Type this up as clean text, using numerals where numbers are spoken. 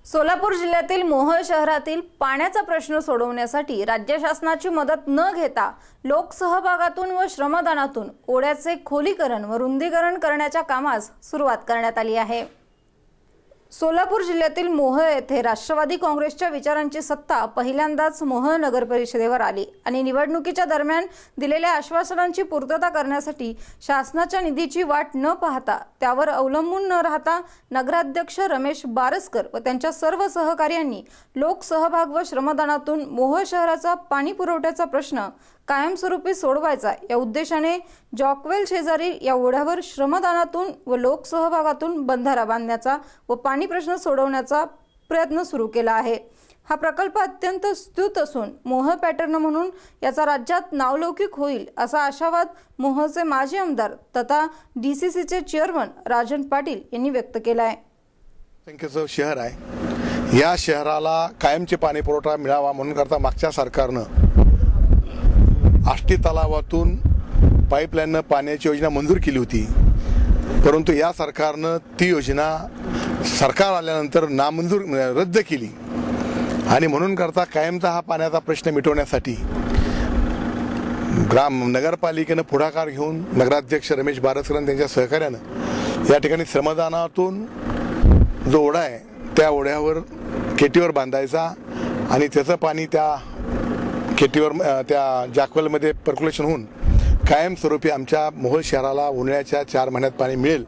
सोलापूर जिल्ह्यातील मोहोळ शहरातील पाण्याचा प्रश्न सोडवण्यासाठी राज्य शासनाची मदत न घेता लोकसहभागातून व श्रमदानातून ओढ्याचे खोलीकरण व रुंदीकरण करण्याच्या कामास सुरुवात करण्यात आली आहे। सोलापूर जिल्ह्यातील मोहोळ येथे राष्ट्रवादी काँग्रेसच्या विचारांची सत्ता पहिल्यांदाच मोहोळ नगर परिषदेवर आली आणि निवडणुकीच्या दरम्यान दिलेल्या आश्वासनांची पूर्तता करण्यासाठी शासनाच्या निधीची वाट न पाहता त्यावर अवलंबून न राहता नगराध्यक्ष रमेश बारसकर व त्यांच्या सर्व सहकार्यांनी लोकसहभाग व श्रमदानातून मोहोळ शहराचा पाणी पुरवठ्याचा प्रश्न कायमस्वरूपी सोडवायचा या उद्देशाने जॉकवेल शेजारी या ओढ्यावर श्रमदानातून व लोकसहभागातून बंधारा बांधण्याचा व पाणी प्रश्न सोडवण्याचा प्रयत्न सुरू केला आहे। हा प्रकल्प अत्यंत स्तुत असून मोहोळ पॅटर्न म्हणून याचा राज्यात नावलौकिक होईल असा आशावाद मोहोळचे माजी आमदार तथा डीसीसीचे चेअरमन राजन पाटील यांनी व्यक्त केला आहे। संख्येचं शहर आहे, या शहराला कायमचे पाणी पुरवठा मिळावा म्हणून करता मागच्या सरकारनं आष्टी तलावातून पाईपलाईननं पाण्याची योजना मंजूर केली होती, परंतु या सरकारनं ती योजना सरकार आल्यानंतर नामंजूर रद्द केली आणि म्हणून करता कायमचा हा पाण्याचा प्रश्न मिटवण्यासाठी नगरपालिकेनं पुढाकार घेऊन नगराध्यक्ष रमेश बारसकर त्यांच्या सहकार्यानं या ठिकाणी श्रमदानातून जो ओढा आहे त्या ओढ्यावर केटीवर बांधायचा आणि त्याचं पाणी त्या केटीवर त्या जॉकवेलमध्ये पर्क्युलेशन होऊन कायमस्वरूपी आमच्या मोहोळ शहराला उन्हाळ्याच्या 4 महिन्यात पाणी मिळेल।